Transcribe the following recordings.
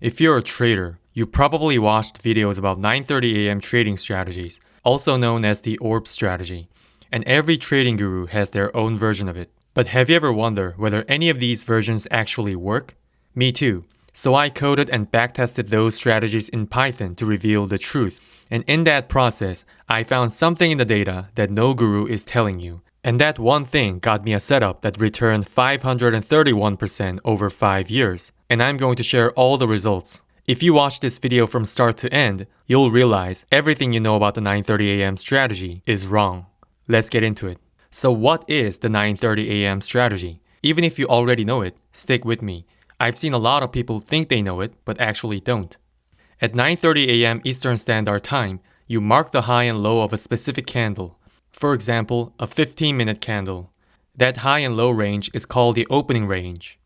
If you're a trader, you probably watched videos about 9:30 a.m. trading strategies, also known as the ORB strategy, and every trading guru has their own version of it. But have you ever wondered whether any of these versions actually work? Me too. So I coded and backtested those strategies in Python to reveal the truth. And in that process, I found something in the data that no guru is telling you. And that one thing got me a setup that returned 531% over 5 years. And I'm going to share all the results. If you watch this video from start to end, you'll realize everything you know about the 9:30 a.m. strategy is wrong. Let's get into it. So what is the 9:30 a.m. strategy? Even if you already know it, stick with me. I've seen a lot of people think they know it, but actually don't. At 9:30 a.m. Eastern Standard Time, you mark the high and low of a specific candle. For example, a 15-minute candle. That high and low range is called the opening range.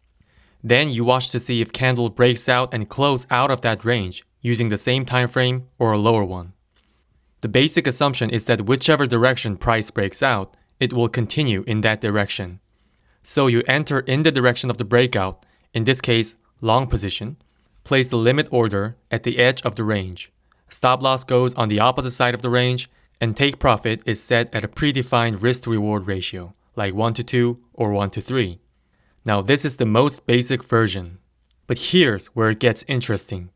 Then you watch to see if candle breaks out and close out of that range using the same time frame or a lower one. The basic assumption is that whichever direction price breaks out, it will continue in that direction. So you enter in the direction of the breakout, in this case, long position, place the limit order at the edge of the range. Stop loss goes on the opposite side of the range, and take profit is set at a predefined risk-to-reward ratio, like 1:2 or 1:3. Now this is the most basic version. But here's where it gets interesting.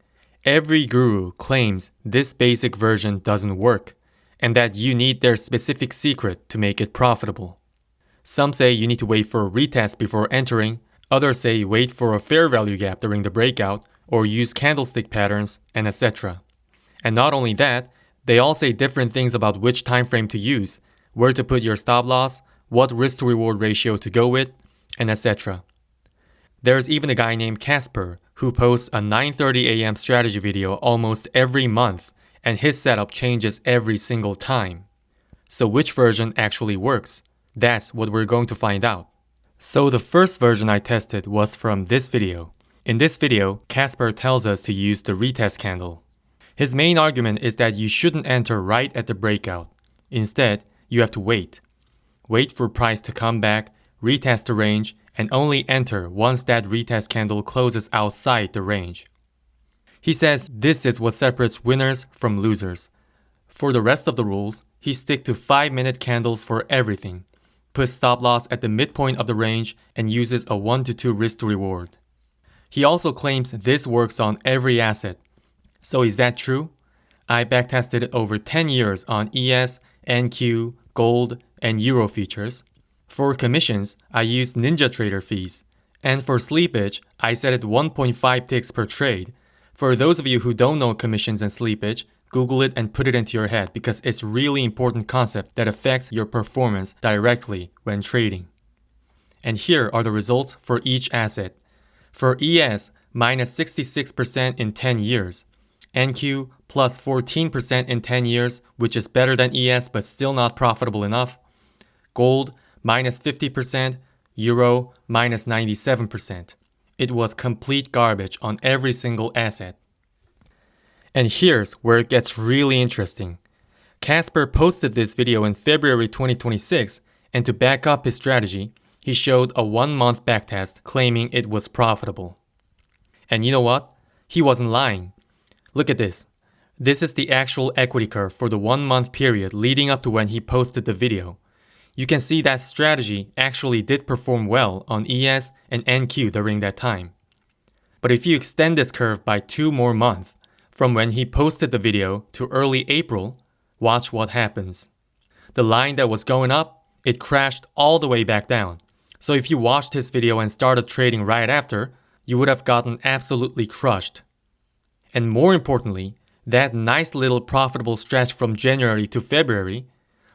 Every guru claims this basic version doesn't work, and that you need their specific secret to make it profitable. Some say you need to wait for a retest before entering, others say wait for a fair value gap during the breakout, or use candlestick patterns, and etc. And not only that, they all say different things about which time frame to use, where to put your stop loss, what risk to reward ratio to go with, and etc. There's even a guy named Casper who posts a 9:30 a.m. strategy video almost every month, and his setup changes every single time. So which version actually works? That's what we're going to find out. So the first version I tested was from this video. In this video, Casper tells us to use the retest candle. His main argument is that you shouldn't enter right at the breakout. Instead, you have to wait. Wait for price to come back, retest the range, and only enter once that retest candle closes outside the range. He says this is what separates winners from losers. For the rest of the rules, he sticks to 5-minute candles for everything, puts stop loss at the midpoint of the range, and uses a 1:2 risk to reward. He also claims this works on every asset. So is that true? I backtested it over 10 years on ES, NQ, gold, and euro futures. For commissions, I used NinjaTrader fees. And for slippage, I set it 1.5 ticks per trade. For those of you who don't know commissions and slippage, Google it and put it into your head because it's a really important concept that affects your performance directly when trading. And here are the results for each asset. For ES, minus 66% in 10 years. NQ, plus 14% in 10 years, which is better than ES but still not profitable enough. Gold, minus 50%. Euro, minus 97%. It was complete garbage on every single asset. And here's where it gets really interesting. Casper posted this video in February 2026, and to back up his strategy, he showed a 1-month backtest claiming it was profitable. And you know what? He wasn't lying. Look at this. This is the actual equity curve for the 1-month period leading up to when he posted the video. You can see that strategy actually did perform well on ES and NQ during that time. But if you extend this curve by 2 more months, from when he posted the video to early April, watch what happens. The line that was going up, it crashed all the way back down. So if you watched his video and started trading right after, you would have gotten absolutely crushed. And more importantly, that nice little profitable stretch from January to February,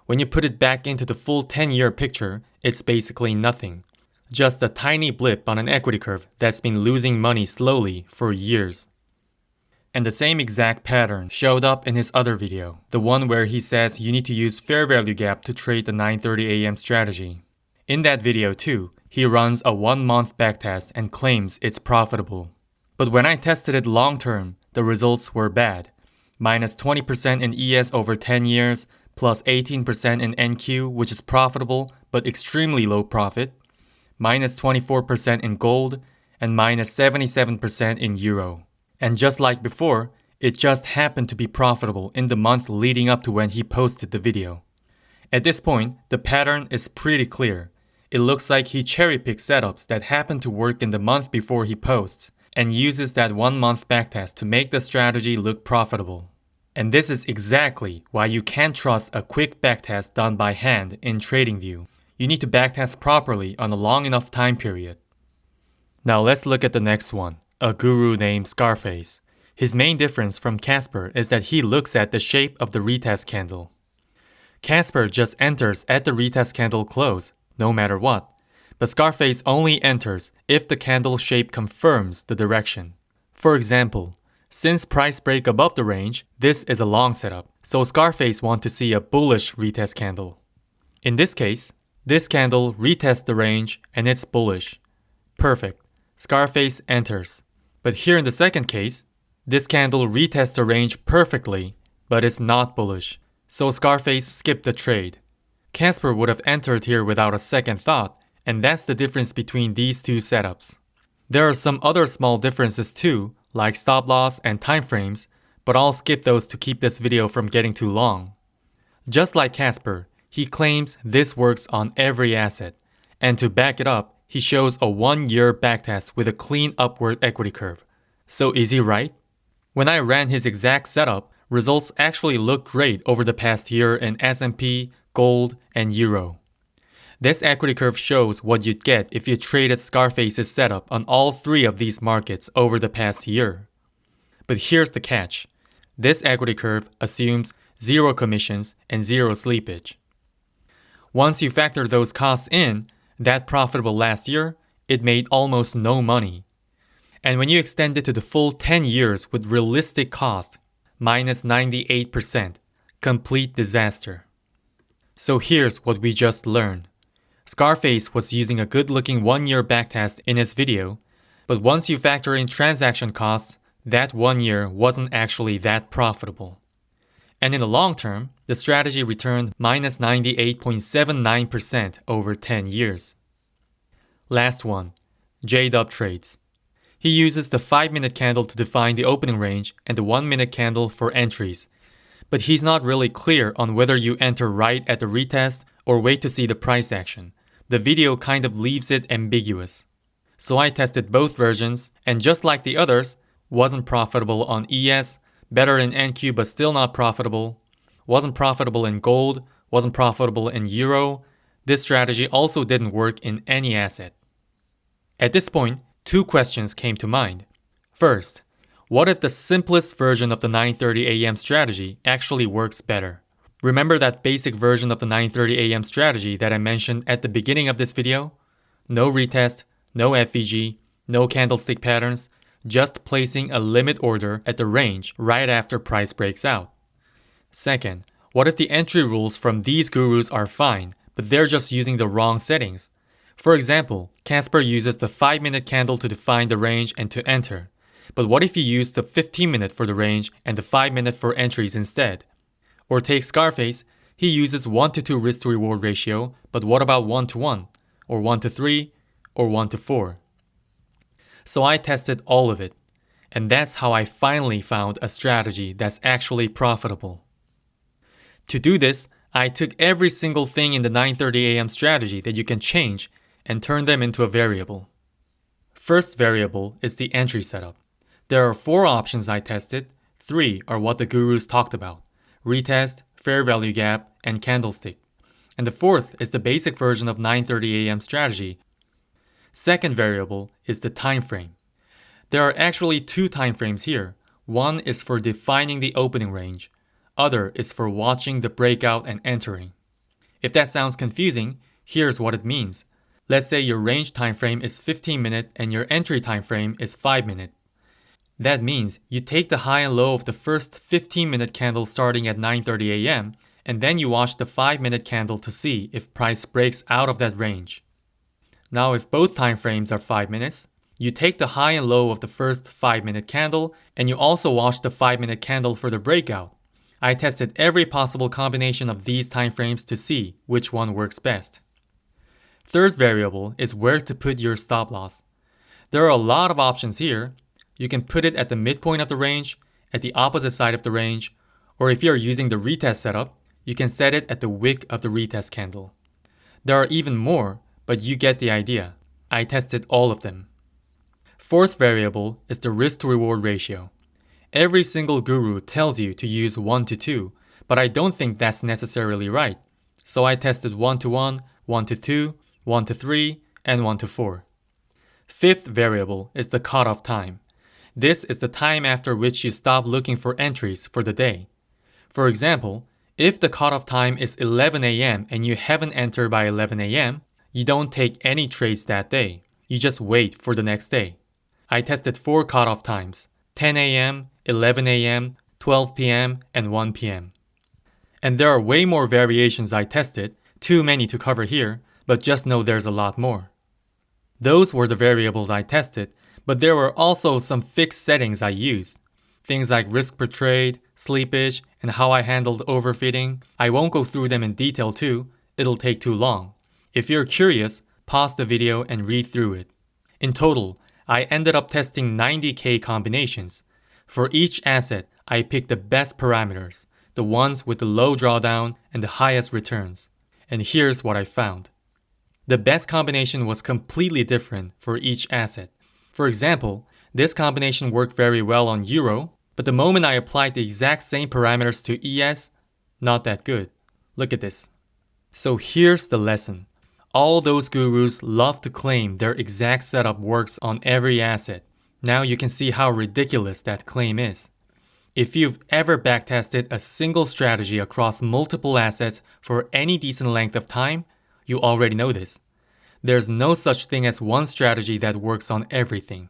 when you put it back into the full 10-year picture, it's basically nothing. Just a tiny blip on an equity curve that's been losing money slowly for years. And the same exact pattern showed up in his other video, the one where he says you need to use fair value gap to trade the 9:30 a.m. strategy. In that video too, he runs a 1-month backtest and claims it's profitable. But when I tested it long term, the results were bad. Minus 20% in ES over 10 years, plus 18% in NQ, which is profitable but extremely low profit, minus 24% in gold, and minus 77% in euro. And just like before, it just happened to be profitable in the month leading up to when he posted the video. At this point, the pattern is pretty clear. It looks like he cherry-picked setups that happen to work in the month before he posts, and uses that 1 month backtest to make the strategy look profitable. And this is exactly why you can't trust a quick backtest done by hand in TradingView. You need to backtest properly on a long enough time period. Now let's look at the next one, a guru named Scarface. His main difference from Casper is that he looks at the shape of the retest candle. Casper just enters at the retest candle close, no matter what. But Scarface only enters if the candle shape confirms the direction. For example, since price break above the range, this is a long setup, so Scarface wants to see a bullish retest candle. In this case, this candle retests the range and it's bullish. Perfect. Scarface enters. But here in the second case, this candle retests the range perfectly, but it's not bullish. So Scarface skipped the trade. Casper would have entered here without a second thought, and that's the difference between these two setups. There are some other small differences too, like stop loss and timeframes, but I'll skip those to keep this video from getting too long. Just like Casper, he claims this works on every asset, and to back it up, he shows a 1-year backtest with a clean upward equity curve. So is he right? When I ran his exact setup, results actually looked great over the past year in S&P, gold, and euro. This equity curve shows what you'd get if you traded Scarface's setup on all three of these markets over the past year. But here's the catch. This equity curve assumes 0 commissions and 0 slippage. Once you factor those costs in, that profitable last year, it made almost no money. And when you extend it to the full 10 years with realistic cost, minus 98%, complete disaster. So here's what we just learned. Scarface was using a good-looking 1-year backtest in his video, but once you factor in transaction costs, that 1 year wasn't actually that profitable. And in the long term, the strategy returned minus 98.79% over 10 years. Last one, JDub trades. He uses the 5-minute candle to define the opening range and the 1-minute candle for entries. But he's not really clear on whether you enter right at the retest or wait to see the price action. The video kind of leaves it ambiguous. So I tested both versions, and just like the others, wasn't profitable on ES, better in NQ but still not profitable, wasn't profitable in gold, wasn't profitable in euro. This strategy also didn't work in any asset. At this point, 2 questions came to mind. First, what if the simplest version of the 9:30 AM strategy actually works better? Remember that basic version of the 9:30 AM strategy that I mentioned at the beginning of this video? No retest, no FVG, no candlestick patterns, just placing a limit order at the range right after price breaks out. Second, what if the entry rules from these gurus are fine, but they're just using the wrong settings? For example, Casper uses the 5-minute candle to define the range and to enter. But what if you use the 15-minute for the range and the 5-minute for entries instead? Or take Scarface, he uses 1:2 risk to reward ratio, but what about 1:1, or 1:3, or 1:4? So I tested all of it, and that's how I finally found a strategy that's actually profitable. To do this, I took every single thing in the 9:30 AM strategy that you can change and turn them into a variable. First variable is the entry setup. There are 4 options I tested, 3 are what the gurus talked about: retest, fair value gap, and candlestick. And the 4th is the basic version of 9:30 AM strategy. Second variable is the time frame. There are actually 2 time frames here. One is for defining the opening range. Other is for watching the breakout and entering. If that sounds confusing, here's what it means. Let's say your range time frame is 15-minute and your entry time frame is 5-minute. That means you take the high and low of the first 15-minute candle starting at 9:30 AM, and then you watch the 5-minute candle to see if price breaks out of that range. Now if both time frames are 5 minutes, you take the high and low of the first 5-minute candle, and you also watch the 5-minute candle for the breakout. I tested every possible combination of these time frames to see which one works best. Third variable is where to put your stop loss. There are a lot of options here. You can put it at the midpoint of the range, at the opposite side of the range, or if you're using the retest setup, you can set it at the wick of the retest candle. There are even more, but you get the idea. I tested all of them. Fourth variable is the risk-to-reward ratio. Every single guru tells you to use 1:2, but I don't think that's necessarily right. So I tested 1:1, 1:2, 1:3, and 1:4. Fifth variable is the cutoff time. This is the time after which you stop looking for entries for the day. For example, if the cutoff time is 11 a.m. and you haven't entered by 11 a.m., you don't take any trades that day. You just wait for the next day. I tested 4 cutoff times: 10 a.m., 11 a.m., 12 p.m., and 1 p.m. And there are way more variations I tested, too many to cover here, but just know there's a lot more. Those were the variables I tested, but there were also some fixed settings I used. Things like risk per trade, slippage, and how I handled overfitting. I won't go through them in detail too, it'll take too long. If you're curious, pause the video and read through it. In total, I ended up testing 90k combinations. For each asset, I picked the best parameters, the ones with the low drawdown and the highest returns. And here's what I found. The best combination was completely different for each asset. For example, this combination worked very well on Euro, but the moment I applied the exact same parameters to ES, not that good. Look at this. So here's the lesson. All those gurus love to claim their exact setup works on every asset. Now you can see how ridiculous that claim is. If you've ever backtested a single strategy across multiple assets for any decent length of time, you already know this. There's no such thing as one strategy that works on everything.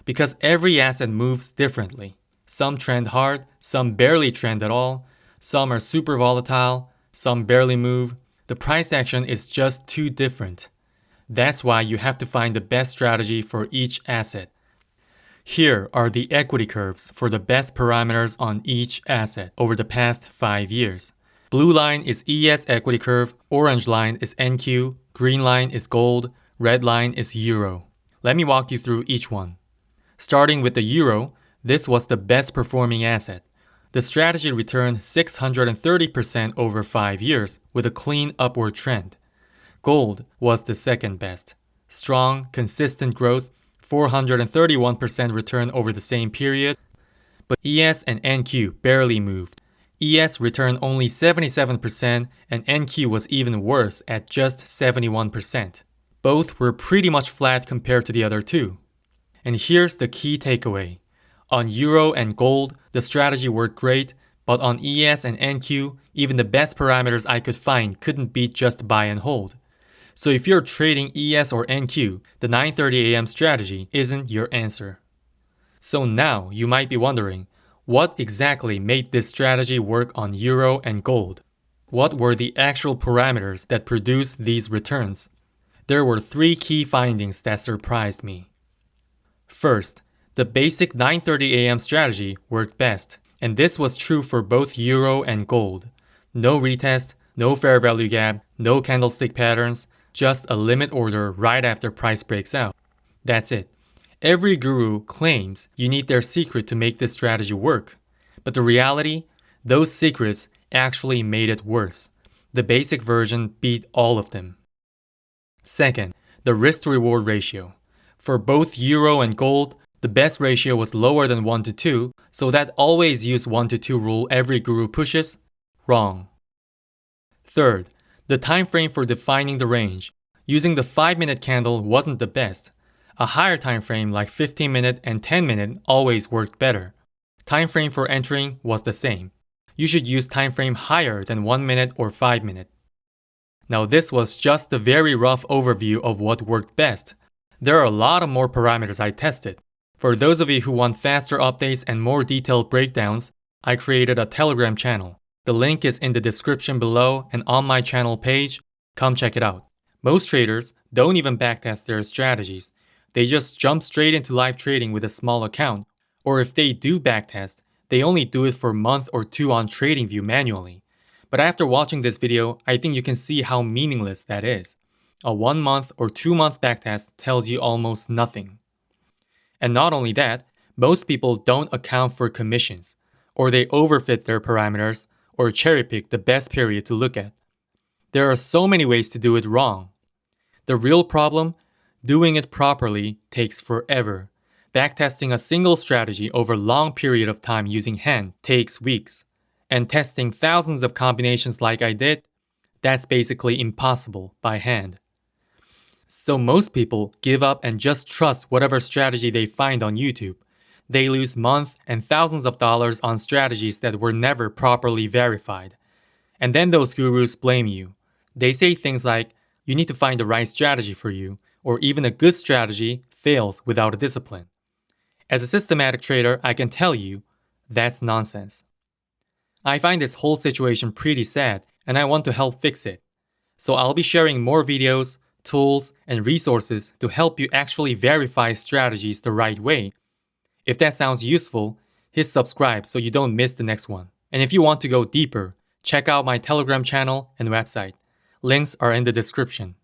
Because every asset moves differently. Some trend hard, some barely trend at all, some are super volatile, some barely move. The price action is just too different. That's why you have to find the best strategy for each asset. Here are the equity curves for the best parameters on each asset over the past 5 years. Blue line is ES equity curve, orange line is NQ, green line is gold, red line is Euro. Let me walk you through each one. Starting with the Euro, this was the best performing asset. The strategy returned 630% over 5 years with a clean upward trend. Gold was the second best. Strong, consistent growth, 431% return over the same period, but ES and NQ barely moved. ES returned only 77% and NQ was even worse at just 71%. Both were pretty much flat compared to the other two. And here's the key takeaway. On Euro and Gold, the strategy worked great, but on ES and NQ, even the best parameters I could find couldn't beat just buy and hold. So if you're trading ES or NQ, the 9:30 AM strategy isn't your answer. So now you might be wondering, what exactly made this strategy work on Euro and Gold? What were the actual parameters that produced these returns? There were 3 key findings that surprised me. First, the basic 9:30 AM strategy worked best, and this was true for both Euro and Gold. No retest, no fair value gap, no candlestick patterns, just a limit order right after price breaks out. That's it. Every guru claims you need their secret to make this strategy work. But the reality, those secrets actually made it worse. The basic version beat all of them. Second, the risk-to-reward ratio. For both Euro and Gold, the best ratio was lower than 1:2, so that always use 1:2 rule every guru pushes? Wrong. Third, the time frame for defining the range. Using the 5-minute candle wasn't the best. A higher time frame like 15-minute and 10-minute always worked better. Time frame for entering was the same. You should use time frame higher than 1 minute or 5 minute. Now this was just a very rough overview of what worked best. There are a lot of more parameters I tested. For those of you who want faster updates and more detailed breakdowns, I created a Telegram channel. The link is in the description below and on my channel page. Come check it out. Most traders don't even backtest their strategies. They just jump straight into live trading with a small account. Or if they do backtest, they only do it for a month or 2 on TradingView manually. But after watching this video, I think you can see how meaningless that is. A 1-month or 2-month backtest tells you almost nothing. And not only that, Most people don't account for commissions, or they overfit their parameters, or cherry pick the best period to look at. There are so many ways to do it wrong. The real problem? Doing it properly takes forever. Backtesting a single strategy over a long period of time using hand takes weeks. And testing thousands of combinations like I did, that's basically impossible by hand. So most people give up and just trust whatever strategy they find on YouTube. They lose months and thousands of dollars on strategies that were never properly verified. And then those gurus blame you. They say things like, you need to find the right strategy for you, or even a good strategy fails without a discipline. As a systematic trader, I can tell you, that's nonsense. I find this whole situation pretty sad, and I want to help fix it. So I'll be sharing more videos, tools, and resources to help you actually verify strategies the right way. If that sounds useful, hit subscribe so you don't miss the next one. And if you want to go deeper, check out my Telegram channel and website. Links are in the description.